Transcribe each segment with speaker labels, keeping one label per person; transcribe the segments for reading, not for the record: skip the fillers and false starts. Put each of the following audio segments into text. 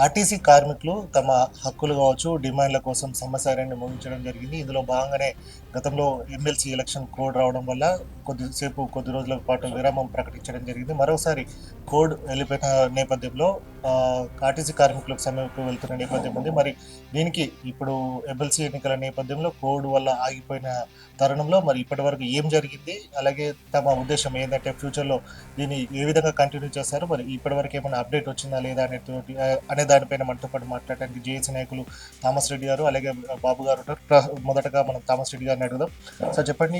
Speaker 1: RTC కార్మికులు తమ హక్కులు కావచ్చు, డిమాండ్ల కోసం సమ్మె సైరన్‌ని మోగించడం జరిగింది. ఇందులో భాగంగానే గతంలో ఎమ్మెల్సీ ఎలక్షన్ కోడ్ రావడం వల్ల కొద్ది రోజుల పాటు విరామం ప్రకటించడం జరిగింది. మరోసారి కోడ్ వెళ్ళిపోయిన నేపథ్యంలో ఆర్టీసీ కార్మికులకు సమ్మెకు వెళ్తున్న నేపథ్యం ఉంది. మరి దీనికి ఇప్పుడు ఎమ్మెల్సీ ఎన్నికల నేపథ్యంలో కోడ్ వల్ల ఆగిపోయిన తరుణంలో మరి ఇప్పటివరకు ఏం జరిగింది? అలాగే తమ ఉద్దేశ్యం ఏందంటే ఫ్యూచర్‌లో దీన్ని ఏ విధంగా కంటిన్యూ చేస్తారు? మరి ఇప్పటివరకు ఏమైనా అప్డేట్ వచ్చిందా లేదా అనే దానిపైన మనతో పాటు మాట్లాడడానికి జేఏసీ నాయకులు థామస్ రెడ్డి గారు, అలాగే బాబు గారు ఉన్నారు. మొదటగా మనం థామస్ రెడ్డి గారిని అడుగుదాం. సార్ చెప్పండి,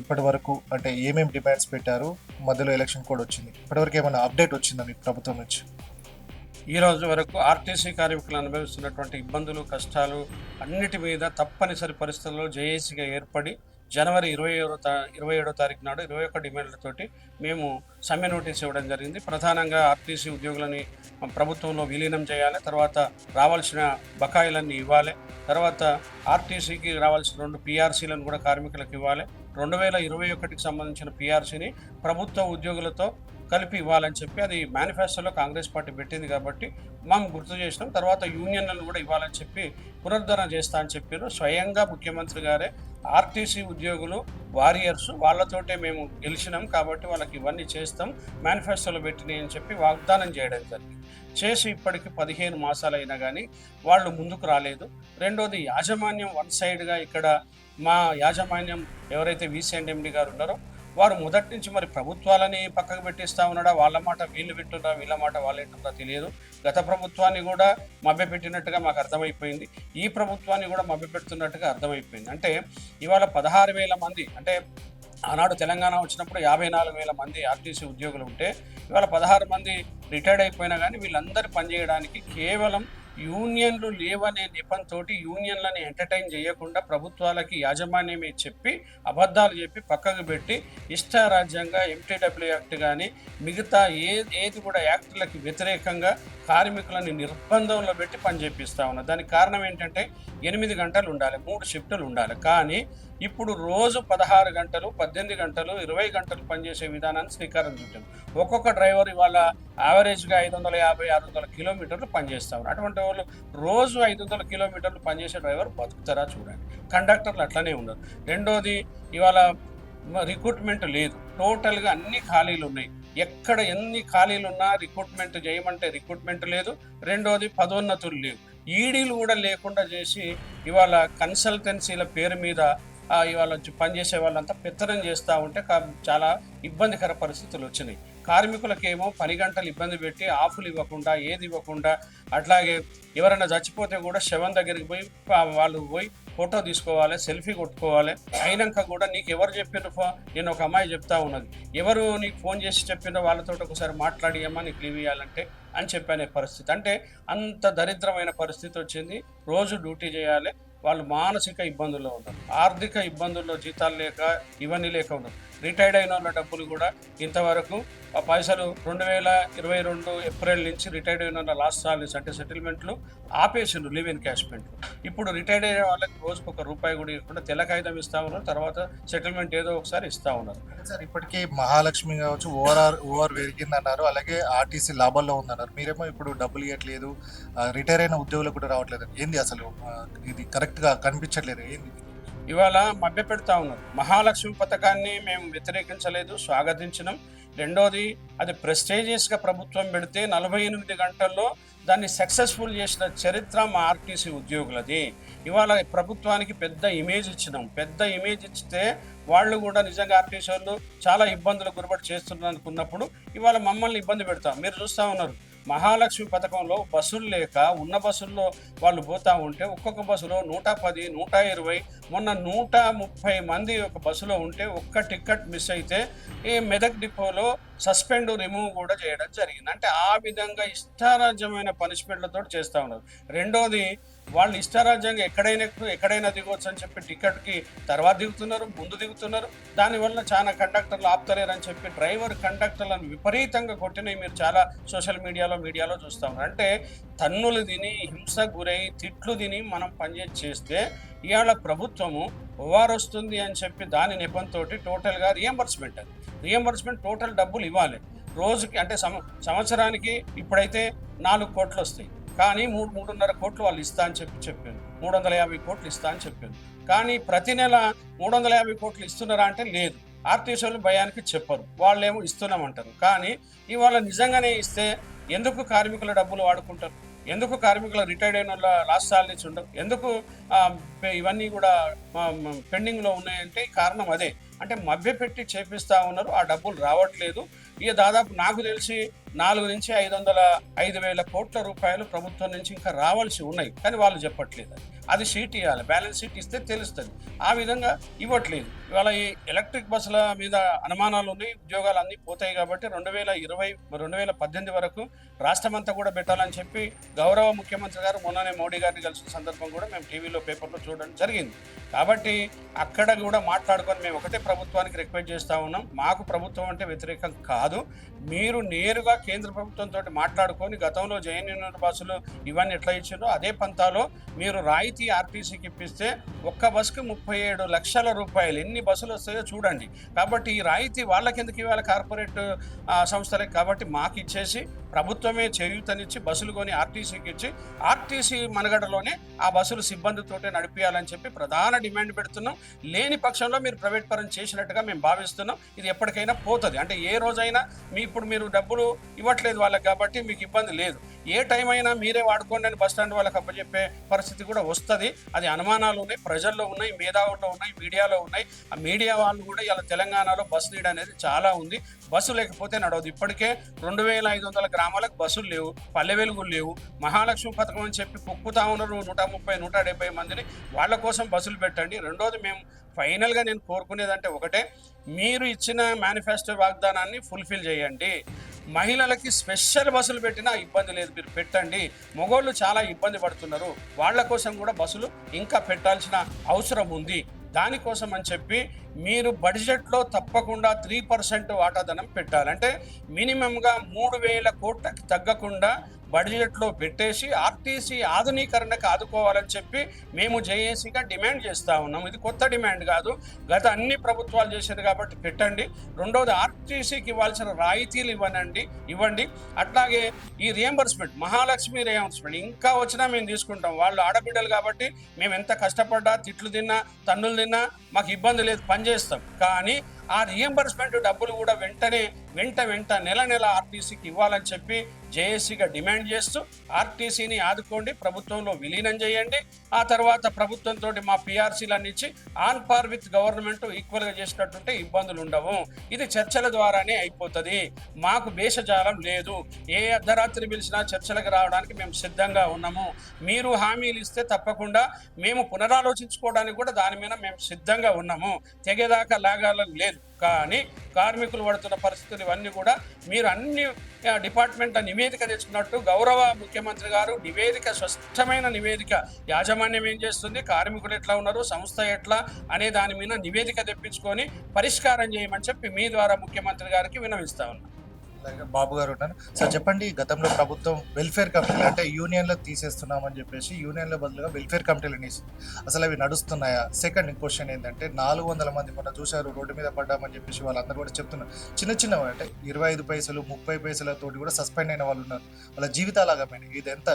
Speaker 1: ఇప్పటి వరకు అంటే ఏమేమి డిమాండ్స్ పెట్టారు? మధ్యలో ఎలక్షన్ కోడ్ వచ్చింది. ఇప్పటివరకు ఏమైనా అప్డేట్ వచ్చిందా మీకు ప్రభుత్వం నుంచి?
Speaker 2: ఈ రోజు వరకు ఆర్టీసీ కార్మికులు అనుభవిస్తున్నటువంటి ఇబ్బందులు, కష్టాలు అన్నిటి మీద తప్పనిసరి పరిస్థితుల్లో జేఏసీగా ఏర్పడి జనవరి 27వ తారీఖు నాడు 21 డిమాండ్లతోటి మేము సమ్మె నోటీస్ ఇవ్వడం జరిగింది. ప్రధానంగా ఆర్టీసీ ఉద్యోగులని ప్రభుత్వంలో విలీనం చేయాలి, తర్వాత రావాల్సిన బకాయిలన్నీ ఇవ్వాలి, తర్వాత ఆర్టీసీకి రావాల్సిన 2 పీఆర్సీలను కూడా కార్మికులకు ఇవ్వాలి, 2021కి సంబంధించిన పీఆర్సీని ప్రభుత్వ ఉద్యోగులతో కలిపి ఇవ్వాలని చెప్పి అది మేనిఫెస్టోలో కాంగ్రెస్ పార్టీ పెట్టింది కాబట్టి మేము గుర్తు చేసినాం. తర్వాత యూనియన్లను కూడా ఇవ్వాలని చెప్పి పునరుద్ధరణ చేస్తా అని చెప్పారు. స్వయంగా ముఖ్యమంత్రి గారే ఆర్టీసీ ఉద్యోగులు వారియర్స్, వాళ్ళతోటే మేము గెలిచినాం కాబట్టి వాళ్ళకి ఇవన్నీ చేస్తాం, మేనిఫెస్టోలో పెట్టినాయి అని చెప్పి వాగ్దానం చేయడం జరిగింది. చేసి ఇప్పటికి 15 మాసాలు అయినా కానీ వాళ్ళు ముందుకు రాలేదు. రెండోది యాజమాన్యం వన్ సైడ్గా ఇక్కడ మా యాజమాన్యం ఎవరైతే వీసీ అండ్ ఎండి గారు ఉన్నారో వారు మొదటి నుంచి మరి ప్రభుత్వాలని పక్కకు పెట్టిస్తూ ఉన్నాడా, వాళ్ళ మాట వీళ్ళు వింటున్నారా, వీళ్ళ మాట వాళ్ళు వింటున్నారా తెలియదు. గత ప్రభుత్వాన్ని కూడా మభ్యపెట్టినట్టుగా మాకు అర్థమైపోయింది, ఈ ప్రభుత్వాన్ని కూడా మభ్యపెడుతున్నట్టుగా అర్థమైపోయింది. అంటే ఇవాళ 16,000 మంది, అంటే ఆనాడు తెలంగాణ వచ్చినప్పుడు 54,000 మంది ఆర్టీసీ ఉద్యోగులు ఉంటే ఇవాళ 16 మంది రిటైర్డ్ అయిపోయినా కానీ వీళ్ళందరూ పనిచేయడానికి కేవలం యూనియన్లు లేవనే నెపంతో యూనియన్లని ఎంటర్టైన్ చేయకుండా ప్రభుత్వాలకి యాజమాన్యమే చెప్పి అబద్ధాలు చెప్పి పక్కకు పెట్టి ఇష్టారాజ్యంగా ఎంటీడబ్ల్యూ యాక్ట్ కానీ మిగతా ఏది కూడా యాక్టులకి వ్యతిరేకంగా కార్మికులని నిర్బంధంలో పెట్టి పనిచేపిస్తూ ఉన్నారు. దానికి కారణం ఏంటంటే 8 గంటలు ఉండాలి, 3 షిఫ్టులు ఉండాలి. కానీ ఇప్పుడు రోజు 16 గంటలు, 18 గంటలు, 20 గంటలు పనిచేసే విధానాన్ని శ్రీకారం చుట్టాం. ఒక్కొక్క డ్రైవర్ ఇవాళ యావరేజ్గా 550-600 కిలోమీటర్లు పనిచేస్తూ ఉన్నారు. అటువంటి వాళ్ళు రోజు 500 కిలోమీటర్లు పనిచేసే డ్రైవర్ బతుకుతారా చూడండి. కండక్టర్లు అట్లనే ఉన్నారు. రెండోది ఇవాళ రిక్రూట్మెంట్ లేదు, టోటల్గా అన్ని ఖాళీలు ఉన్నాయి. ఎక్కడ ఎన్ని ఖాళీలు ఉన్నా రిక్రూట్మెంట్ చేయమంటే రిక్రూట్మెంట్ లేదు. రెండోది పదోన్నతులు లేవు, ఈడీలు కూడా లేకుండా చేసి ఇవాళ కన్సల్టెన్సీల పేరు మీద ఇవాళ పనిచేసే వాళ్ళంతా పెత్తనం చేస్తూ ఉంటే చాలా ఇబ్బందికర పరిస్థితులు వచ్చినాయి. కార్మికులకేమో 10 గంటలు ఇబ్బంది పెట్టి ఆఫ్లు ఇవ్వకుండా, ఏది ఇవ్వకుండా, అట్లాగే ఎవరైనా చచ్చిపోతే కూడా శవం దగ్గరికి పోయి వాళ్ళు పోయి ఫోటో తీసుకోవాలి, సెల్ఫీ కొట్టుకోవాలి. అయినాక కూడా నీకు ఎవరు చెప్పిన నేను ఒక అమ్మాయి చెప్తా ఉన్నది, ఎవరు నీకు ఫోన్ చేసి చెప్పినో వాళ్ళతో ఒకసారి మాట్లాడియమ్మా నీకు లీవ్ ఇవ్వాలంటే అని చెప్పనే పరిస్థితి. అంటే అంత దరిద్రమైన పరిస్థితి వచ్చింది. రోజు డ్యూటీ చేయాలి, వాళ్ళు మానసిక ఇబ్బందుల్లో ఉన్నారు, ఆర్థిక ఇబ్బందుల్లో జీతాలు లేక ఇవన్నీ లేక ఉన్నారు. రిటైర్డ్ అయిన వాళ్ళ డబ్బులు కూడా ఇంతవరకు ఆ పైసలు 2022 ఏప్రిల్ నుంచి రిటైర్డ్ అయిన వాళ్ళ లాస్ట్ సాలరీస్ అంటే సెటిల్మెంట్లు ఆపేసిండ్రు, లివ్ ఎన్కాష్మెంట్లు. ఇప్పుడు రిటైర్డ్ అయిన వాళ్ళకి రోజుకు ₹1 కూడా ఇవ్వకుండా తెల్ల కాగితం ఇస్తూ ఉన్నారు, తర్వాత సెటిల్మెంట్ ఏదో ఒకసారి ఇస్తూ ఉన్నారు.
Speaker 1: సార్ ఇప్పటికీ మహాలక్ష్మి కావచ్చు ఓవర్ పెరిగిందన్నారు, అలాగే ఆర్టీసీ లాభాల్లో ఉందన్నారు. మీరేమో ఇప్పుడు డబ్బులు ఇవ్వట్లేదు, రిటైర్ అయిన ఉద్యోగులకు కూడా రావట్లేదు. ఏంది అసలు ఇది కరెక్ట్గా కనిపించట్లేదు, ఏంది?
Speaker 2: ఇవాళ మభ్యపెడతా ఉన్నారు. మహాలక్ష్మి పథకాన్ని మేము వ్యతిరేకించలేదు, స్వాగతించినాం. రెండోది అది ప్రెస్టేజియస్గా ప్రభుత్వం పెడితే 48 గంటల్లో దాన్ని సక్సెస్ఫుల్ చేసిన చరిత్ర మా ఆర్టీసీ ఉద్యోగులది. ఇవాళ ప్రభుత్వానికి పెద్ద ఇమేజ్ ఇచ్చినాం. పెద్ద ఇమేజ్ ఇచ్చితే వాళ్ళు కూడా నిజంగా ఆర్టీసీ వాళ్ళు చాలా ఇబ్బందులు గురబడి చేస్తున్నారు అనుకున్నప్పుడు ఇవాళ మమ్మల్ని ఇబ్బంది పెడతాం. మీరు చూస్తూ ఉన్నారు, మహాలక్ష్మి పథకంలో బస్సులు లేక ఉన్న బస్సుల్లో వాళ్ళు పోతూ ఉంటే ఒక్కొక్క బస్సులో 110, 120, మొన్న 130 మంది ఒక బస్సులో ఉంటే ఒక్క టికెట్ మిస్ అయితే ఈ మెదక్ డిపోలో సస్పెండ్ రిమూవ్ కూడా చేయడం జరిగింది. అంటే ఆ విధంగా ఇష్టారాజ్యమైన పనిష్మెంట్లతో చేస్తూ ఉన్నారు. రెండోది వాళ్ళు ఇష్టారాజ్యంగా ఎక్కడైనా దిగవచ్చు అని చెప్పి టికెట్కి తర్వాత దిగుతున్నారు, ముందు దిగుతున్నారు. దానివల్ల చాలా కండక్టర్లు ఆపుతలేరని చెప్పి డ్రైవర్ కండక్టర్లను విపరీతంగా కొట్టినవి మీరు చాలా సోషల్ మీడియాలో చూస్తూ ఉన్నారు. అంటే తన్నులు తిని, హింస గురై, తిట్లు తిని మనం పనిచేస్తే ఇవాళ ప్రభుత్వము ఓఆర్ వస్తుంది అని చెప్పి దాని నెపంతో టోటల్గా రియంబర్స్మెంట్ టోటల్ డబ్బులు ఇవ్వాలి. రోజుకి అంటే సంవత్సరానికి ఇప్పుడైతే 4 కోట్లు వస్తాయి, కానీ 3.5 కోట్లు వాళ్ళు ఇస్తా అని చెప్పారు. 350 కోట్లు ఇస్తా అని చెప్పారు. కానీ ప్రతి నెల 350 కోట్లు ఇస్తున్నారా అంటే లేదు. ఆర్టీసీలు భయానికి చెప్పరు, వాళ్ళేమో ఇస్తున్నామంటారు. కానీ ఇవాళ నిజంగానే ఇస్తే ఎందుకు కార్మికుల డబ్బులు వాడుకుంటారు? ఎందుకు కార్మికుల రిటైర్డ్ అయిన వాళ్ళ లాస్ట్ సాలరీస్ ఉండవు? ఎందుకు ఇవన్నీ కూడా పెండింగ్లో ఉన్నాయంటే కారణం అదే. అంటే మభ్యపెట్టి చేపిస్తూ ఉన్నారు, ఆ డబ్బులు రావట్లేదు. ఇక దాదాపు నాకు తెలిసి 4 నుంచి 5,000 కోట్ల రూపాయలు ప్రభుత్వం నుంచి ఇంకా రావాల్సి ఉన్నాయి, కానీ వాళ్ళు చెప్పట్లేదు. అది షీట్ ఇవ్వాలి, బ్యాలెన్స్ షీట్ ఇస్తే తెలుస్తుంది. ఆ విధంగా ఇవ్వట్లేదు. ఇవాళ ఈ ఎలక్ట్రిక్ బస్సుల మీద అనుమానాలు ఉన్నాయి, ఉద్యోగాలు అన్నీ పోతాయి కాబట్టి 2018 వరకు రాష్ట్రమంతా కూడా పెట్టాలని చెప్పి గౌరవ ముఖ్యమంత్రి గారు మొన్ననే మోడీ గారిని కలిసిన సందర్భం కూడా మేము టీవీలో పేపర్లో చూడడం జరిగింది. కాబట్టి అక్కడ కూడా మాట్లాడుకొని మేము ఒకటే ప్రభుత్వానికి రిక్వెస్ట్ చేస్తూ ఉన్నాం, మాకు ప్రభుత్వం అంటే వ్యతిరేకం కాదు, మీరు నేరుగా కేంద్ర ప్రభుత్వంతో మాట్లాడుకొని గతంలో జేఎన్యూనియన్ బస్సులు ఇవన్నీ ఎట్లా ఇచ్చారో అదే పంతాలో మీరు రాయితీ ఆర్టీసీకి ఇప్పిస్తే ఒక్క బస్సుకి 37 లక్షల రూపాయలు, ఎన్ని బస్సులు వస్తాయో చూడండి. కాబట్టి ఈ రాయితీ వాళ్ళకి ఎందుకు ఇవ్వాలి? కార్పొరేట్ సంస్థలకి. కాబట్టి మాకు ఇచ్చేసి ప్రభుత్వమే చేయూతనిచ్చి బస్సులు కొని ఆర్టీసీకి ఇచ్చి ఆర్టీసీ మనగడలోనే ఆ బస్సులు సిబ్బందితోటే నడిపించాలని చెప్పి ప్రధాన డిమాండ్ పెడుతున్నాం. లేని పక్షంలో మీరు ప్రైవేట్ పరం చేసినట్టుగా మేము భావిస్తున్నాం. ఇది ఎప్పటికైనా పోతుంది. అంటే ఏ రోజైనా ఇప్పుడు మీరు డబ్బులు ఇవ్వట్లేదు వాళ్ళకి కాబట్టి మీకు ఇబ్బంది లేదు. ఏ టైం అయినా మీరే వాడుకోండి అని బస్టాండ్ వాళ్ళకి అప్పచెప్పే పరిస్థితి కూడా వస్తుంది. అది అనుమానాలు ఉన్నాయి, ప్రజల్లో ఉన్నాయి, మేధావుల్లో ఉన్నాయి, మీడియాలో ఉన్నాయి. ఆ మీడియా వాళ్ళు కూడా ఇలా తెలంగాణలో బస్సు నీడ్ అనేది చాలా ఉంది, బస్సు లేకపోతే నడవదు. ఇప్పటికే 2,500 గ్రామాలకు బస్సులు లేవు, పల్లె వెలుగులు లేవు. మహాలక్ష్మి పథకం అని చెప్పి కుక్కుతా ఉన్నారు 130-170 మందిని. వాళ్ళ కోసం బస్సులు పెట్టండి. రెండోది మేము ఫైనల్గా నేను కోరుకునేదంటే ఒకటే, మీరు ఇచ్చిన మేనిఫెస్టో వాగ్దానాన్ని ఫుల్ఫిల్ చేయండి. మహిళలకి స్పెషల్ బస్సులు పెట్టినా ఇబ్బంది లేదు, మీరు పెట్టండి. మగోళ్ళు చాలా ఇబ్బంది పడుతున్నారు, వాళ్ళ కోసం కూడా బస్సులు ఇంకా పెట్టాల్సిన అవసరం ఉంది. దానికోసం అని చెప్పి మీరు బడ్జెట్లో తప్పకుండా 3% వాటాధనం పెట్టాలంటే మినిమంగా 3,000 కోట్లకి తగ్గకుండా బడ్జెట్లో పెట్టేసి ఆర్టీసీ ఆధునీకరణకు ఆదుకోవాలని చెప్పి మేము జేఏసీగా డిమాండ్ చేస్తూ ఉన్నాం. ఇది కొత్త డిమాండ్ కాదు, గత అన్ని ప్రభుత్వాలు చేశారు కాబట్టి పెట్టండి. రెండోది ఆర్టీసీకి ఇవ్వాల్సిన రాయితీలు ఇవ్వండి. అట్లాగే ఈ రియంబర్స్మెంట్, మహాలక్ష్మి రియంబర్స్మెంట్ ఇంకా వచ్చినా మేము తీసుకుంటాం. వాళ్ళు ఆడబిడ్డలు కాబట్టి మేము ఎంత కష్టపడ్డా, తిట్లు తిన్నా, తన్నులు తిన్నా మాకు ఇబ్బంది లేదు, పనిచేస్తాం. కానీ ఆ రియంబర్స్మెంట్ డబ్బులు కూడా వెంట నెల ఆర్టీసీకి ఇవ్వాలని చెప్పి జేఏసీగా డిమాండ్ చేస్తూ ఆర్టీసీని ఆదుకోండి, ప్రభుత్వంలో విలీనం చేయండి. ఆ తర్వాత ప్రభుత్వంతో మా పిఆర్సీలన్నీ ఇచ్చి ఆన్ పార్ విత్ గవర్నమెంట్ ఈక్వల్గా చేసినట్టుంటే ఇబ్బందులు ఉండవు. ఇది చర్చల ద్వారానే అయిపోతుంది. మాకు భేషజాలం లేదు. ఏ అర్ధరాత్రి పిలిచినా చర్చలకు రావడానికి మేము సిద్ధంగా ఉన్నాము. మీరు హామీలు ఇస్తే తప్పకుండా మేము పునరాలోచించుకోవడానికి కూడా దాని మీద మేము సిద్ధంగా ఉన్నాము. తెగేదాకా లాగాలని లేదు. కానీ కార్మికులు పడుతున్న పరిస్థితులు ఇవన్నీ కూడా మీరు అన్ని డిపార్ట్మెంట్ల నివేదిక తెచ్చుకున్నట్టు గౌరవ ముఖ్యమంత్రి గారు స్పష్టమైన నివేదిక, యాజమాన్యం ఏం చేస్తుంది, కార్మికులు ఎట్లా ఉన్నారు, సంస్థ ఎట్లా అనే దాని మీద నివేదిక తెప్పించుకొని పరిష్కారం చేయమని చెప్పి మీ ద్వారా ముఖ్యమంత్రి గారికి విన్నవిస్తా ఉన్నాను.
Speaker 1: బాబు గారు ఉంటాను సార్. చెప్పండి, గతంలో ప్రభుత్వం వెల్ఫేర్ కమిటీలు అంటే యూనియన్లో తీసేస్తున్నామని చెప్పేసి యూనియన్ల బదులుగా వెల్ఫేర్ కమిటీలు వేసింది. అసలు అవి నడుస్తున్నాయా? సెకండ్ క్వశ్చన్ ఏంటంటే 400 మంది మొన్న చూశారు రోడ్డు మీద పడ్డామని చెప్పేసి వాళ్ళందరూ కూడా చెప్తున్నారు. చిన్న అంటే 25 పైసలు 30 పైసలతోటి కూడా సస్పెండ్ అయిన వాళ్ళు ఉన్నారు. వాళ్ళ జీవితాలు ఆగమైనాయి. ఇది ఎంత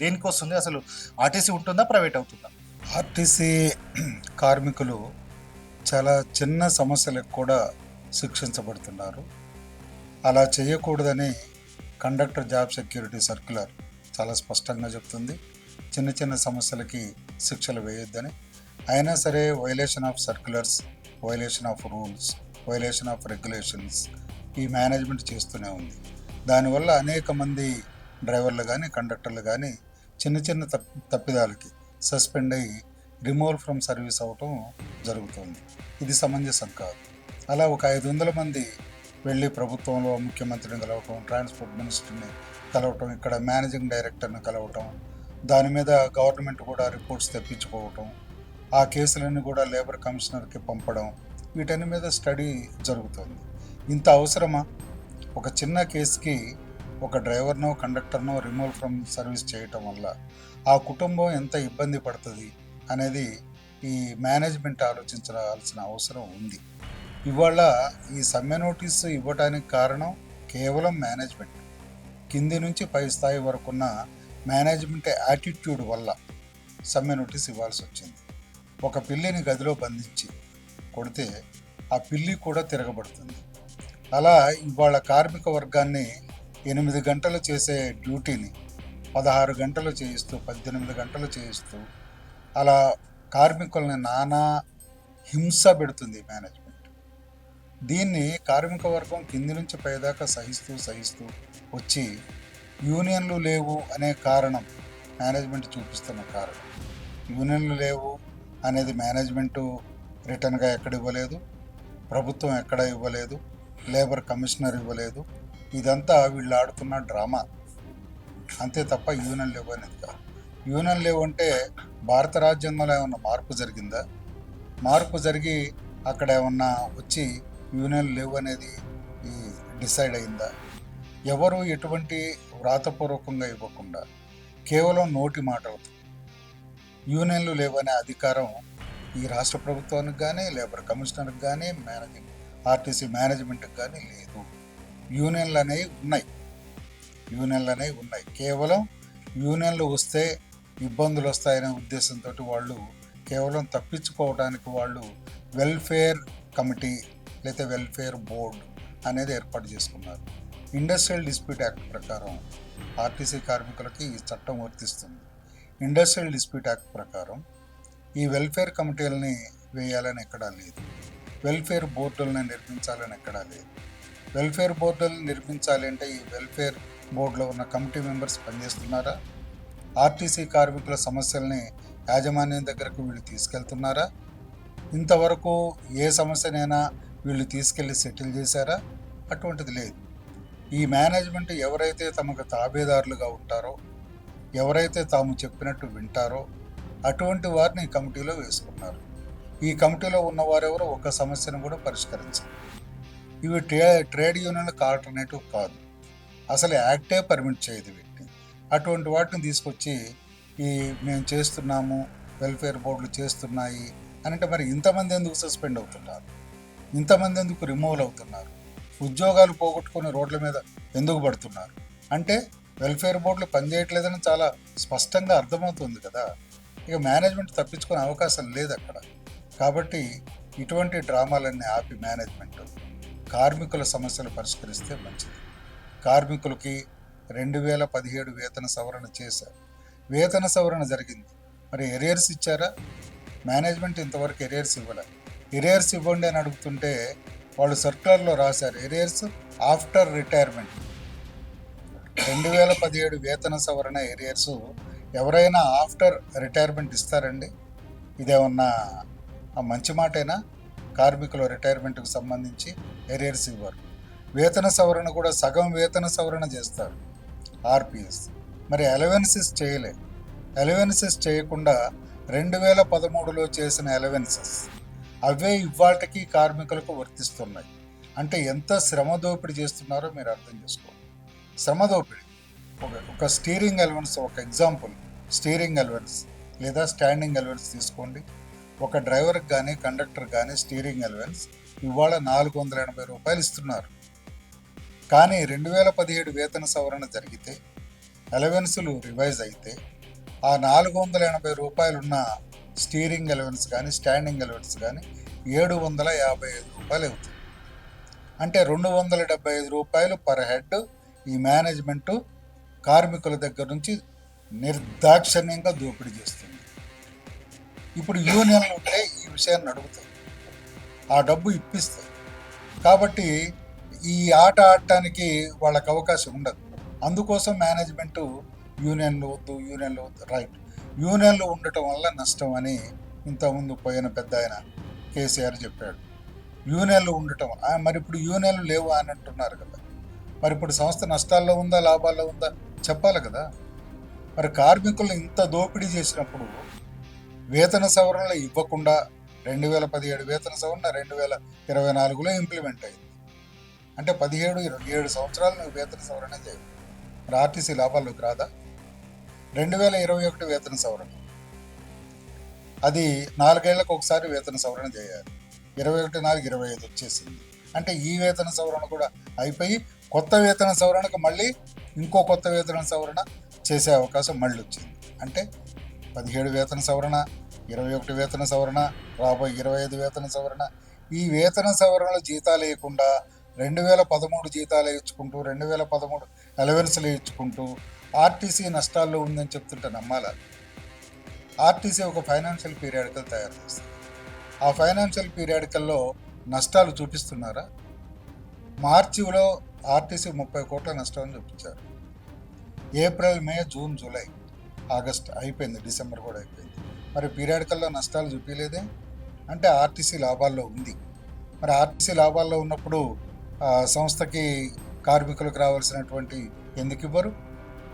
Speaker 1: దేనికి వస్తుంది? అసలు ఆర్టీసీ ఉంటుందా, ప్రైవేట్ అవుతుందా?
Speaker 3: ఆర్టీసీ కార్మికులు చాలా చిన్న సమస్యలకు కూడా శిక్షించబడుతున్నారు. అలా చేయకూడదని కండక్టర్ జాబ్ సెక్యూరిటీ సర్క్యులర్ చాలా స్పష్టంగా చెప్తుంది. చిన్న సమస్యలకి శిక్షలు వేయొద్దని. అయినా సరే violation of circulars, violation of rules, violation of regulations ఈ మేనేజ్మెంట్ చేస్తూనే ఉంది. దానివల్ల అనేక మంది డ్రైవర్లు కానీ కండక్టర్లు కానీ చిన్న తప్పిదాలకి సస్పెండ్ అయ్యి రిమూవల్ ఫ్రమ్ సర్వీస్ అవ్వటం జరుగుతుంది. ఇది సమంజసం కాదు. అలా ఒక 500 మంది వెళ్ళి ప్రభుత్వంలో ముఖ్యమంత్రిని కలవటం, ట్రాన్స్పోర్ట్ మినిస్టర్ని కలవటం, ఇక్కడ మేనేజింగ్ డైరెక్టర్ని కలవటం, దాని మీద గవర్నమెంట్ కూడా రిపోర్ట్స్ తెప్పించుకోవటం, ఆ కేసులన్నీ కూడా లేబర్ కమిషనర్కి పంపడం, వీటన్ని మీద స్టడీ జరుగుతుంది. ఇంత అవసరమా? ఒక చిన్న కేసుకి ఒక డ్రైవర్నో కండక్టర్నో రిమూవల్ ఫ్రమ్ సర్వీస్ చేయటం వల్ల ఆ కుటుంబం ఎంత ఇబ్బంది పడుతుంది అనేది ఈ మేనేజ్మెంట్ ఆలోచించాల్సిన అవసరం ఉంది. ఇవాళ ఈ సమ్మె నోటీసు ఇవ్వడానికి కారణం కేవలం మేనేజ్మెంట్. కింది నుంచి పై స్థాయి వరకున్న మేనేజ్మెంట్ యాటిట్యూడ్ వల్ల సమ్మె నోటీస్ ఇవ్వాల్సి వచ్చింది. ఒక పిల్లిని గదిలో బంధించి కొడితే ఆ పిల్లి కూడా తిరగబడుతుంది. అలా ఇవాళ కార్మిక వర్గాన్ని 8 గంటలు చేసే డ్యూటీని 16 గంటలు చేయిస్తూ 18 గంటలు చేయిస్తూ అలా కార్మికుల్ని నానా హింస పెడుతుంది మేనేజ్మెంట్. దీన్ని కార్మిక వర్గం కింది నుంచి పైదాకా సహిస్తూ వచ్చి యూనియన్లు లేవు అనే కారణం మేనేజ్మెంట్ చూపిస్తున్న కారణం. యూనియన్లు లేవు అనేది మేనేజ్మెంటు రిటర్న్గా ఎక్కడ ఇవ్వలేదు, ప్రభుత్వం ఎక్కడ ఇవ్వలేదు, లేబర్ కమిషనర్ ఇవ్వలేదు. ఇదంతా వీళ్ళు ఆడుతున్న డ్రామా అంతే తప్ప యూనియన్ లేవు అనేది కాదు. యూనియన్ లేవు అంటే భారత రాజ్యాంగంలో ఏమన్నా మార్పు జరిగిందా? మార్పు జరిగి అక్కడ ఏమన్నా వచ్చి యూనియన్ లేవు అనేది డిసైడ్ అయిందా? ఎవరు ఎటువంటి వ్రాతపూర్వకంగా ఇవ్వకుండా కేవలం నోటి మాటలతో యూనియన్లు లేవనే అధికారం ఈ రాష్ట్ర ప్రభుత్వానికి కానీ, లేబర్ కమిషనర్కి కానీ, ఆర్టీసీ మేనేజ్మెంట్కి కానీ లేదు. యూనియన్లు అనేవి ఉన్నాయి. కేవలం యూనియన్లు వస్తే ఇబ్బందులు వస్తాయనే ఉద్దేశంతో వాళ్ళు కేవలం తప్పించుకోవడానికి వాళ్ళు వెల్ఫేర్ కమిటీ లేదా వెల్ఫేర్ బోర్డు అనేది ఏర్పాటు చేసుకున్నారు. ఇండస్ట్రియల్ డిస్ప్యూట్ యాక్ట్ ప్రకారం ఆర్టీసీ కార్మికులకి ఈ చట్టం వర్తిస్తుంది. ఇండస్ట్రియల్ డిస్ప్యూట్ యాక్ట్ ప్రకారం ఈ వెల్ఫేర్ కమిటీలని వేయాలని ఎక్కడా లేదు, వెల్ఫేర్ బోర్డులను నిర్మించాలని ఎక్కడా లేదు. వెల్ఫేర్ బోర్డులను నిర్మించాలి అంటే ఈ వెల్ఫేర్ బోర్డులో ఉన్న కమిటీ మెంబర్స్ పనిచేస్తున్నారా? ఆర్టీసీ కార్మికుల సమస్యల్ని యాజమాన్యం దగ్గరకు వీళ్ళు తీసుకెళ్తున్నారా? ఇంతవరకు ఏ సమస్యనైనా వీళ్ళు తీసుకెళ్ళి సెటిల్ చేశారా? అటువంటిది లేదు. ఈ మేనేజ్మెంట్ ఎవరైతే తమకు తాబేదారులుగా ఉంటారో, ఎవరైతే తాము చెప్పినట్టు వింటారో అటువంటి వారిని ఈ కమిటీలో వేసుకున్నారు. ఈ కమిటీలో ఉన్నవారెవరో ఒక సమస్యను కూడా పరిష్కరించారు. ఇవి ట్రేడ్ యూనియన్లకు ఆల్టర్నేటివ్ కాదు, అసలు యాక్టే పర్మిట్ చేయదు వీటిని. అటువంటి వాటిని తీసుకొచ్చి మేము చేస్తున్నాము, వెల్ఫేర్ బోర్డులు చేస్తున్నాయి అని అంటే మరి ఇంతమంది ఎందుకు సస్పెండ్ అవుతున్నారు? ఇంతమంది ఎందుకు రిమూవల్ అవుతున్నారు? ఉద్యోగాలు పోగొట్టుకుని రోడ్ల మీద ఎందుకు పడుతున్నారు? అంటే వెల్ఫేర్ బోర్డులు పనిచేయట్లేదని చాలా స్పష్టంగా అర్థమవుతుంది కదా. ఇక మేనేజ్మెంట్ తప్పించుకునే అవకాశం లేదు అక్కడ. కాబట్టి ఇటువంటి డ్రామాలన్నీ ఆపి మేనేజ్మెంట్ కార్మికుల సమస్యలు పరిష్కరిస్తే మంచిది. కార్మికులకి 2017 వేతన సవరణ చేశారు. వేతన సవరణ జరిగింది, మరి ఎరియర్స్ ఇచ్చారా? మేనేజ్మెంట్ ఇంతవరకు ఎరియర్స్ ఇవ్వలే. ఎరియర్స్ ఇవ్వండి అని అడుగుతుంటే వాళ్ళు సర్క్యులర్లో రాశారు ఎరియర్స్ ఆఫ్టర్ రిటైర్మెంట్. 2017 వేతన సవరణ ఎరియర్స్ ఎవరైనా ఆఫ్టర్ రిటైర్మెంట్ ఇస్తారండి? ఇదేమన్నా మంచి మాటేనా? కార్మికుల రిటైర్మెంట్కి సంబంధించి ఎరియర్స్ ఇవ్వరు. వేతన సవరణ కూడా సగం వేతన సవరణ చేస్తారు ఆర్పిఎస్. మరి అలవెన్సెస్ చేయలే. అలవెన్సెస్ చేయకుండా 2013లో చేసిన అలవెన్సెస్ అవే ఇవాళకి కార్మికులకు వర్తిస్తున్నాయి. అంటే ఎంత శ్రమ దోపిడీ చేస్తున్నారో మీరు అర్థం చేసుకోండి. శ్రమ దోపిడీ. ఒక స్టీరింగ్ అలవెన్స్, ఒక ఎగ్జాంపుల్, స్టీరింగ్ అలవెన్స్ లేదా స్టాండింగ్ అలవెన్స్ తీసుకోండి. ఒక డ్రైవర్కి కానీ కండక్టర్ కానీ స్టీరింగ్ అలవెన్స్ ఇవాళ 480 రూపాయలు ఇస్తున్నారు. కానీ 2017 వేతన సవరణ జరిగితే అలవెన్సులు రివైజ్ అయితే ఆ 480 రూపాయలున్న స్టీరింగ్ అలవెన్స్ కానీ స్టాండింగ్ అలవెన్స్ కానీ 755 రూపాయలు అవుతుంది. అంటే 275 రూపాయలు పర్ హెడ్ ఈ మేనేజ్మెంటు కార్మికుల దగ్గర నుంచి నిర్దాక్షిణ్యంగా దోపిడీ చేస్తుంది. ఇప్పుడు యూనియన్లు ఉంటే ఈ విషయాన్ని అడుగుతాయి, ఆ డబ్బు ఇప్పిస్తాయి. కాబట్టి ఈ ఆట ఆడటానికి వాళ్ళకి అవకాశం ఉండదు. అందుకోసం మేనేజ్మెంటు యూనియన్లు వద్దు రైట్. యూనియన్లు ఉండటం వల్ల నష్టం అని ఇంతకుముందు పోయిన పెద్ద ఆయన కేసీఆర్ చెప్పాడు. యూనియన్లు ఉండటం మరి ఇప్పుడు యూనియన్లు లేవు అని అంటున్నారు కదా. మరి ఇప్పుడు సంస్థ నష్టాల్లో ఉందా లాభాల్లో ఉందా చెప్పాలి కదా. మరి కార్మికులను ఇంత దోపిడీ చేసినప్పుడు వేతన సవరణలు ఇవ్వకుండా 2017 వేతన సవరణ 2024లో ఇంప్లిమెంట్ అయింది. అంటే 17 సంవత్సరాలు నువ్వు వేతన సవరణ చేయాలి. మరి ఆర్టీసీ లాభాల్లోకి రాదా? 2021 వేతన సవరణ, అది 4 ఏళ్లకు ఒకసారి వేతన సవరణ చేయాలి. 21/4/25 వచ్చేసింది. అంటే ఈ వేతన సవరణ కూడా అయిపోయి కొత్త వేతన సవరణకు మళ్ళీ ఇంకో కొత్త వేతన సవరణ చేసే అవకాశం మళ్ళీ వచ్చింది. అంటే 17 వేతన సవరణ, 21 వేతన సవరణ, రాబోయే 25 వేతన సవరణ. ఈ వేతన సవరణలు జీతాలు వేయకుండా 2013 జీతాలు ఇచ్చుకుంటూ 2013 అలవెన్స్లు ఇచ్చుకుంటూ ఆర్టీసీ నష్టాల్లో ఉందని చెప్తుంటే నమ్మాలా? ఆర్టీసీ ఒక ఫైనాన్షియల్ పీరియాడికల్ తయారు చేస్తుంది. ఆ ఫైనాన్షియల్ పీరియాడికల్లో నష్టాలు చూపిస్తున్నారా? మార్చిలో ఆర్టీసీ 30 కోట్ల నష్టం చూపించారు. ఏప్రిల్, మే, జూన్, జూలై, ఆగస్ట్ అయిపోయింది, డిసెంబర్ కూడా అయిపోయింది. మరి పీరియాడికల్లో నష్టాలు చూపించలేదే? అంటే ఆర్టీసీ లాభాల్లో ఉంది. మరి ఆర్టీసీ లాభాల్లో ఉన్నప్పుడు సంస్థకి కార్మికులకు రావాల్సినటువంటి ఎందుకు ఇవ్వరు?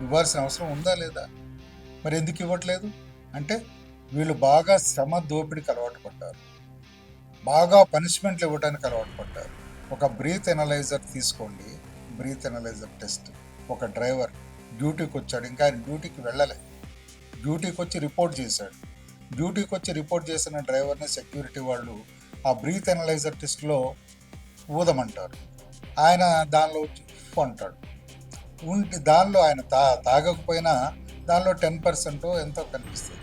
Speaker 3: ఇవ్వాల్సిన అవసరం ఉందా లేదా? మరి ఎందుకు ఇవ్వట్లేదు? అంటే వీళ్ళు బాగా శ్రమ దోపిడికి అలవాటు పడ్డారు, బాగా పనిష్మెంట్లు ఇవ్వడానికి అలవాటు పడ్డారు. ఒక బ్రీత్ ఎనలైజర్ తీసుకోండి, బ్రీత్ ఎనలైజర్ టెస్ట్. ఒక డ్రైవర్ డ్యూటీకి వచ్చాడు, ఇంకా ఆయన డ్యూటీకి వెళ్ళలే, డ్యూటీకి వచ్చి రిపోర్ట్ చేశాడు. డ్యూటీకి వచ్చి రిపోర్ట్ చేసిన డ్రైవర్ని సెక్యూరిటీ వాళ్ళు ఆ బ్రీత్ ఎనలైజర్ టెస్ట్లో ఊదమంటారు. ఆయన దానిలో అంటాడు ఉండి, దానిలో ఆయన తాగకపోయినా దానిలో 10% ఎంతో కనిపిస్తుంది.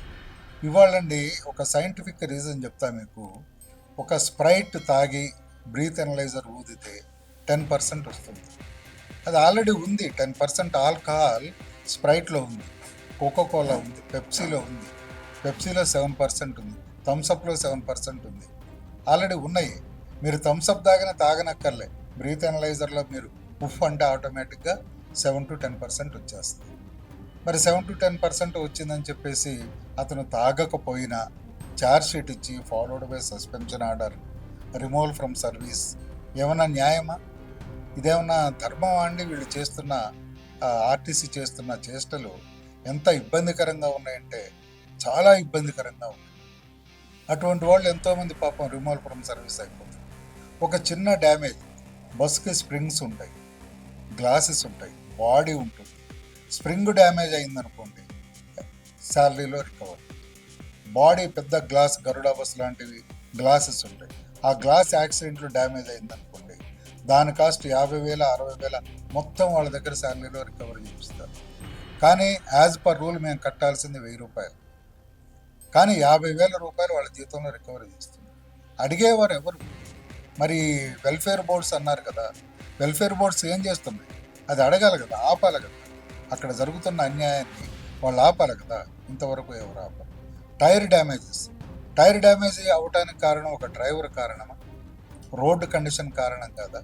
Speaker 3: ఇవాళండి ఒక సైంటిఫిక్ రీజన్ చెప్తా మీకు. ఒక స్ప్రైట్ తాగి బ్రీత్ ఎనలైజర్ ఊదితే 10% వస్తుంది. అది ఆల్రెడీ ఉంది. 10% ఆల్కహాల్ స్ప్రైట్లో ఉంది, కోకోకోలా ఉంది, పెప్సీలో ఉంది, పెప్సీలో 7% ఉంది, థమ్సప్లో 7% ఉంది, ఆల్రెడీ ఉన్నాయి. మీరు థమ్సప్ తాగనక్కర్లే, బ్రీత్ ఎనలైజర్లో మీరు ఉఫ్ అంటే ఆటోమేటిక్గా 7 to 10% వచ్చేస్తుంది. మరి 7 to 10% వచ్చిందని చెప్పేసి అతను తాగకపోయినా ఛార్జ్ షీట్ ఇచ్చి followed by suspension order, removal from service. ఏమన్నా న్యాయమా? ఇదేమన్నా ధర్మమా అండి? వీళ్ళు చేస్తున్న ఆర్టీసీ చేస్తున్న చేష్టలు ఎంత ఇబ్బందికరంగా ఉన్నాయంటే చాలా ఇబ్బందికరంగా ఉన్నాయి. అటువంటి వాళ్ళు ఎంతోమంది పాపం రిమూవల్ ఫ్రమ్ సర్వీస్ అయిపోతుంది. ఒక చిన్న డ్యామేజ్, బస్సుకి స్ప్రింగ్స్ ఉంటాయి, గ్లాసెస్ ఉంటాయి, బాడీ ఉంటుంది. స్ప్రింగ్ డ్యామేజ్ అయిందనుకోండి, శాలరీలో రికవర్. బాడీ పెద్ద గ్లాస్, గరుడా బస్ లాంటివి గ్లాసెస్ ఉంటాయి, ఆ గ్లాస్ యాక్సిడెంట్లో డ్యామేజ్ అయిందనుకోండి, దాని కాస్ట్ 50,000, 60,000 మొత్తం వాళ్ళ దగ్గర శాలరీలో రికవరీ చేపిస్తారు. కానీ యాజ్ పర్ రూల్ మేము కట్టాల్సింది 1,000 రూపాయలు, కానీ 50,000 రూపాయలు వాళ్ళ జీతంలో రికవరీ చేస్తుంది. అడిగేవారు ఎవరు? మరి వెల్ఫేర్ బోర్డ్స్ అన్నారు కదా, వెల్ఫేర్ బోర్డ్స్ ఏం చేస్తున్నాయి? అది అడగాలి కదా, ఆపాలి కదా. అక్కడ జరుగుతున్న అన్యాయాన్ని వాళ్ళు ఆపాలి కదా. ఇంతవరకు ఎవరు ఆపాలి? టైర్ డ్యామేజ్ అవటానికి కారణం ఒక డ్రైవర్ కారణమా? రోడ్డు కండిషన్ కారణం కాదా?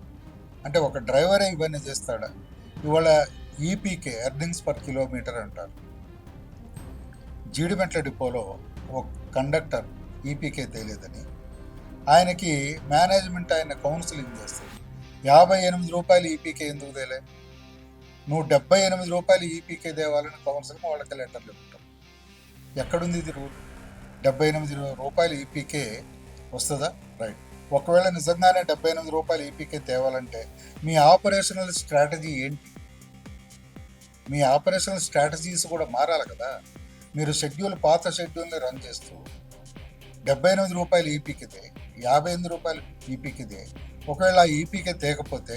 Speaker 3: అంటే ఒక డ్రైవరే ఇవన్నీ చేస్తాడా? ఇవాళ ఈపీకే, ఎర్నింగ్స్ పర్ కిలోమీటర్ అంటారు. జీడిమెట్ల డిపోలో ఒక కండక్టర్ ఈపీకే తెలియదని ఆయనకి మేనేజ్మెంట్ ఆయన కౌన్సిలింగ్ చేస్తుంది. 58 రూపాయలు ఈపీకే ఎందుకు తేలే? నువ్వు 78 రూపాయలు ఈపీకే తేవాలని కౌన్సిలింగ్ వాళ్ళకి లెటర్లు ఇవ్వటం. ఎక్కడుంది ఇది రూల్? 78 రూపాయలు ఈపీకే వస్తుందా? రైట్. ఒకవేళ నిజంగానే 78 రూపాయలు ఈపీకే తేవాలంటే మీ ఆపరేషనల్ స్ట్రాటజీ ఏంటి? మీ ఆపరేషనల్ స్ట్రాటజీస్ కూడా మారాలి కదా. మీరు పాత షెడ్యూల్ని రన్ చేస్తూ 78 రూపాయలు ఈపీకేదే, 58 రూపాయలు ఈపీకేదే. ఒకవేళ ఆ ఈపీకే తేకపోతే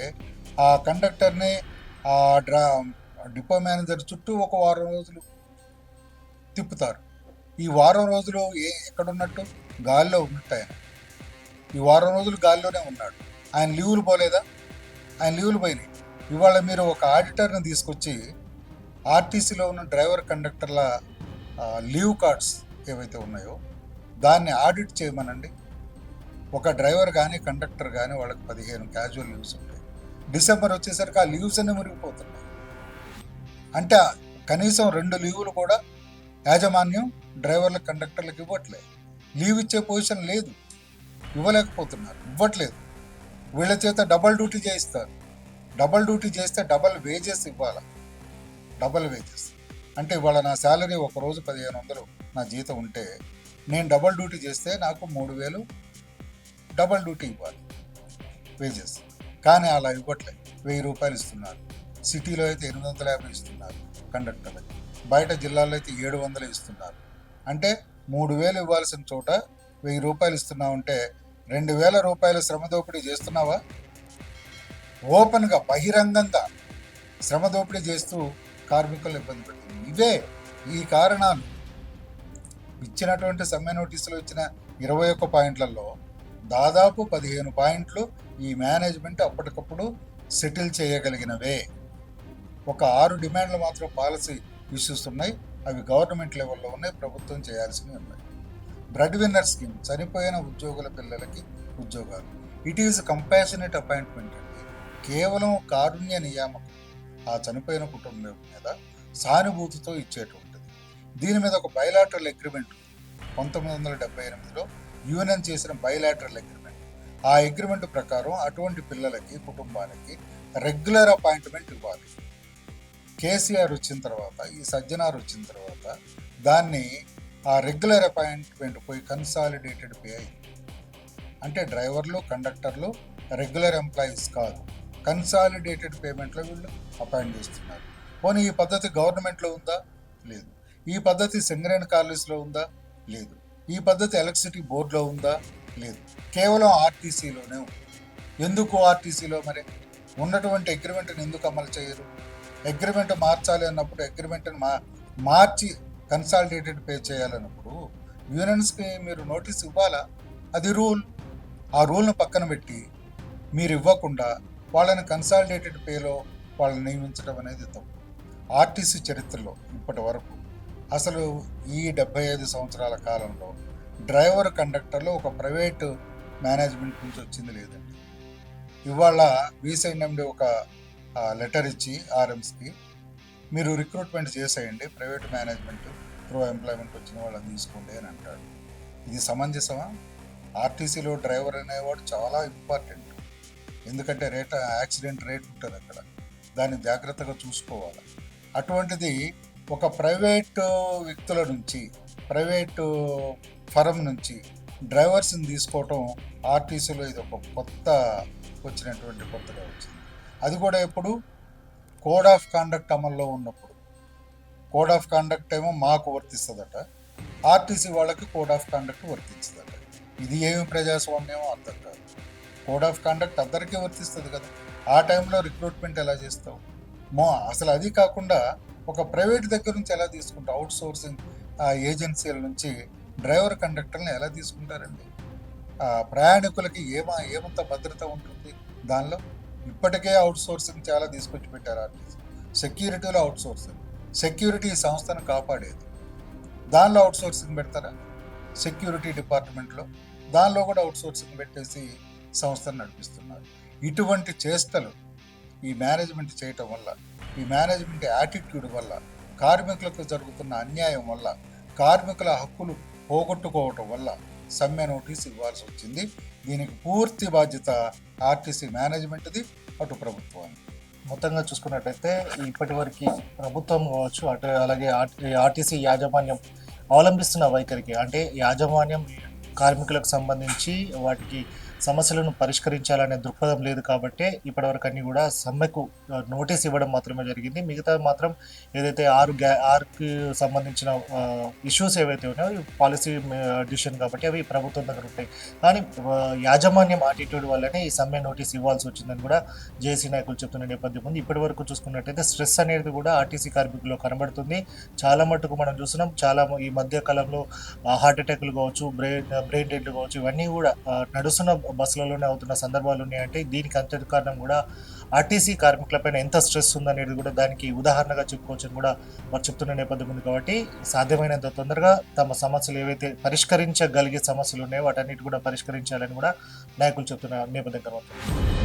Speaker 3: ఆ కండక్టర్ని, ఆ డిపో మేనేజర్ చుట్టూ ఒక వారం రోజులు తిప్పుతారు. ఈ వారం రోజులు ఎక్కడున్నట్టు? గాల్లో ఉన్నట్టు. ఆయన ఈ వారం రోజులు గాల్లోనే ఉన్నాడు. ఆయన లీవులు పోలేదా? ఆయన లీవులు పోయినాయి. ఇవాళ మీరు ఒక ఆడిటర్ని తీసుకొచ్చి ఆర్టీసీలో ఉన్న డ్రైవర్ కండక్టర్ల లీవ్ కార్డ్స్ ఏవైతే ఉన్నాయో దాన్ని ఆడిట్ చేయమనండి. ఒక డ్రైవర్ కానీ కండక్టర్ కానీ వాళ్ళకి 15 క్యాజువల్ లీవ్స్ ఉంటాయి. డిసెంబర్ వచ్చేసరికి ఆ లీవ్స్ అన్నీ మురిగిపోతున్నాయి. అంటే కనీసం 2 లీవులు కూడా యాజమాన్యం డ్రైవర్లకు, కండక్టర్లకు ఇవ్వట్లేదు. లీవ్ ఇచ్చే పొజిషన్ లేదు, ఇవ్వలేకపోతున్నారు, ఇవ్వట్లేదు. వీళ్ళ చేత డబల్ డ్యూటీ చేయిస్తారు. డబల్ డ్యూటీ చేస్తే డబల్ వేజెస్ ఇవ్వాలి. డబల్ వేజెస్ అంటే ఇవాళ నా శాలరీ ఒకరోజు 1,500 నా జీతం ఉంటే నేను డబల్ డ్యూటీ చేస్తే నాకు 3,000 డబల్ డ్యూటీ ఇవ్వాలి వేజెస్. కానీ అలా ఇవ్వట్లేదు. 1,000 రూపాయలు ఇస్తున్నారు. సిటీలో అయితే 850 ఇస్తున్నారు కండక్టర్లకి, బయట జిల్లాల్లో అయితే 700 ఇస్తున్నారు. అంటే 3,000 ఇవ్వాల్సిన చోట 1,000 రూపాయలు ఇస్తున్నావు అంటే 2,000 రూపాయల శ్రమ దోపిడీ చేస్తున్నావా? ఓపెన్గా, బహిరంగంగా శ్రమ దోపిడీ చేస్తూ కార్మికులను ఇబ్బంది పెట్టింది. ఇవే ఈ కారణాలు. ఇచ్చినటువంటి సమ్మె నోటీసులు ఇచ్చిన 21 పాయింట్లలో దాదాపు 15 పాయింట్లు ఈ మేనేజ్మెంట్ అప్పటికప్పుడు సెటిల్ చేయగలిగినవే. ఒక 6 డిమాండ్లు మాత్రం పాలసీ ఇష్యూస్ ఉన్నాయి. అవి గవర్నమెంట్ లెవెల్లో ఉన్నాయి, ప్రభుత్వం చేయాల్సినవి ఉన్నాయి. బ్రెడ్ విన్నర్ స్కీమ్, చనిపోయిన ఉద్యోగుల పిల్లలకి ఉద్యోగాలు. ఇట్ ఈజ్ కంపాషనేట్ అపాయింట్మెంట్ అండి. కేవలం కారుణ్య నియామకం ఆ చనిపోయిన కుటుంబం మీద సానుభూతితో ఇచ్చేటువంటిది. దీని మీద ఒక బైలాటరల్ అగ్రిమెంట్ 1978లో యూనియన్ చేసిన బైలాటరల్ అగ్రిమెంట్. ఆ అగ్రిమెంట్ ప్రకారం అటువంటి పిల్లలకి కుటుంబాలకి రెగ్యులర్ అపాయింట్మెంట్ ఇవ్వాలి. కేసీఆర్ వచ్చిన తర్వాత, ఈ సజ్జనార్ వచ్చిన తర్వాత దాన్ని ఆ రెగ్యులర్ అపాయింట్మెంట్ పోయి కన్సాలిడేటెడ్ పే అయింది. అంటే డ్రైవర్లు, కండక్టర్లు రెగ్యులర్ ఎంప్లాయీస్ కాదు, కన్సాలిడేటెడ్ పేమెంట్లో వీళ్ళు అపాయింట్ చేస్తున్నారు. పోనీ ఈ పద్ధతి గవర్నమెంట్లో ఉందా? లేదు. ఈ పద్ధతి సింగరేణి కాలేజ్లో ఉందా? లేదు. ఈ పద్ధతి ఎలక్ట్రిసిటీ బోర్డులో ఉందా? లేదు. కేవలం ఆర్టీసీలోనే ఉంది. ఎందుకు ఆర్టీసీలో? మరి ఉన్నటువంటి అగ్రిమెంట్ని ఎందుకు అమలు చేయరు? అగ్రిమెంట్ మార్చాలి అన్నప్పుడు అగ్రిమెంట్ని మార్చి కన్సాలిడేటెడ్ పే చేయాలన్నప్పుడు యూనియన్స్కి మీరు నోటీస్ ఇవ్వాలా? అది రూల్. ఆ రూల్ను పక్కన పెట్టి మీరు ఇవ్వకుండా వాళ్ళని కన్సాలిడేటెడ్ పేలో వాళ్ళని నియమించడం అనేది తప్పు. ఆర్టీసీ చరిత్రలో ఇప్పటి వరకు అసలు ఈ 75 సంవత్సరాల కాలంలో డ్రైవర్, కండక్టర్లు ఒక ప్రైవేటు మేనేజ్మెంట్ నుంచి వచ్చింది లేదండి. ఇవాళ VCNMD ఒక లెటర్ ఇచ్చి ఆర్ఎంస్కి మీరు రిక్రూట్మెంట్ చేసేయండి, ప్రైవేట్ మేనేజ్మెంట్ త్రూ ఎంప్లాయ్మెంట్ వచ్చిన వాళ్ళని తీసుకోండి అని అంటాడు. ఇది సమంజసమా? ఆర్టీసీలో డ్రైవర్ అనేవాడు చాలా ఇంపార్టెంట్. ఎందుకంటే యాక్సిడెంట్ రేట్ ఉంటుంది అక్కడ, దాన్ని జాగ్రత్తగా చూసుకోవాలి. అటువంటిది ఒక ప్రైవేటు వ్యక్తుల నుంచి, ప్రైవేటు ఫరం నుంచి డ్రైవర్స్ని తీసుకోవటం ఆర్టీసీలో ఇది ఒక కొత్తగా వచ్చింది. అది కూడా ఎప్పుడు కోడ్ ఆఫ్ కాండక్ట్ అమల్లో ఉన్నప్పుడు. కోడ్ ఆఫ్ కాండక్ట్ ఏమో మాకు వర్తిస్తుందట, ఆర్టీసీ వాళ్ళకి కోడ్ ఆఫ్ కాండక్ట్ వర్తిస్తుందట. ఇది ఏమి ప్రజాస్వామ్యమో అర్థం కాదు. కోడ్ ఆఫ్ కాండక్ట్ అందరికీ వర్తిస్తుంది కదా, ఆ టైంలో రిక్రూట్మెంట్ ఎలా చేస్తావు? అసలు అది కాకుండా ఒక ప్రైవేట్ దగ్గర నుంచి ఎలా తీసుకుంటావు? అవుట్ సోర్సింగ్ ఏజెన్సీల నుంచి డ్రైవర్, కండక్టర్ని ఎలా తీసుకుంటారండి? ప్రయాణికులకి ఏమంత భద్రత ఉంటుంది దానిలో? ఇప్పటికే అవుట్ సోర్సింగ్ చాలా తీసుకొచ్చి పెట్టారు ఆర్టీసీ. సెక్యూరిటీలో అవుట్ సోర్సింగ్, సెక్యూరిటీ సంస్థను కాపాడేది, దానిలో అవుట్ సోర్సింగ్ పెడతారా? సెక్యూరిటీ డిపార్ట్మెంట్లో దానిలో కూడా అవుట్ సోర్సింగ్ పెట్టేసి సంస్థను నడిపిస్తున్నారు. ఇటువంటి చేష్టలు ఈ మేనేజ్మెంట్ చేయటం వల్ల, ఈ మేనేజ్మెంట్ యాటిట్యూడ్ వల్ల, కార్మికులకు జరుగుతున్న అన్యాయం వల్ల, కార్మికుల హక్కులు పోగొట్టుకోవటం వల్ల సమ్మె నోటీస్ ఇవ్వాల్సి వచ్చింది. దీనికి పూర్తి బాధ్యత ఆర్టీసీ మేనేజ్మెంట్ది, అటు ప్రభుత్వాన్ని.
Speaker 1: మొత్తంగా చూసుకున్నట్టయితే ఇప్పటి వరకు ప్రభుత్వం కావచ్చు, అలాగే ఆర్టీసీ యాజమాన్యం అవలంబిస్తున్న వైఖరికి, అంటే యాజమాన్యం కార్మికులకు సంబంధించి వాటికి సమస్యలను పరిష్కరించాలనే దృక్పథం లేదు కాబట్టి ఇప్పటివరకు అన్ని కూడా సమ్మెకు నోటీస్ ఇవ్వడం మాత్రమే జరిగింది. మిగతా మాత్రం ఏదైతే ఆరుకి సంబంధించిన ఇష్యూస్ ఏవైతే ఉన్నాయో పాలసీ డిసిషన్ కాబట్టి అవి ప్రభుత్వం దగ్గర ఉంటాయి. కానీ యాజమాన్యం యాటిట్యూడ్ వల్లనే ఈ సమ్మె నోటీస్ ఇవ్వాల్సి వచ్చిందని కూడా జేఏసీ నాయకులు చెప్తున్న నేపథ్యం ఉంది. ఇప్పటి వరకు చూసుకున్నట్టయితే స్ట్రెస్ అనేది కూడా ఆర్టీసీ కార్మికుల్లో కనబడుతుంది. చాలా మటుకు మనం చూస్తున్నాం, చాలా ఈ మధ్య కాలంలో హార్ట్ అటాక్లు కావచ్చు, బ్రెయిన్ డెడ్లు కావచ్చు, ఇవన్నీ కూడా నడుస్తున్న బస్సులలోనే అవుతున్న సందర్భాలు ఉన్నాయంటే దీనికి అంతటి కారణం కూడా ఆర్టీసీ కార్మికులపైన ఎంత స్ట్రెస్ ఉందనేది కూడా దానికి ఉదాహరణగా చెప్పుకోవచ్చు అని కూడా వారు చెప్తున్న నేపథ్యం ఉంది. కాబట్టి సాధ్యమైనంత తొందరగా తమ సమస్యలు ఏవైతే పరిష్కరించగలిగే సమస్యలు ఉన్నాయో వాటన్నిటి కూడా పరిష్కరించాలని కూడా నాయకులు చెప్తున్న నేపథ్యం కనబడుతుంది.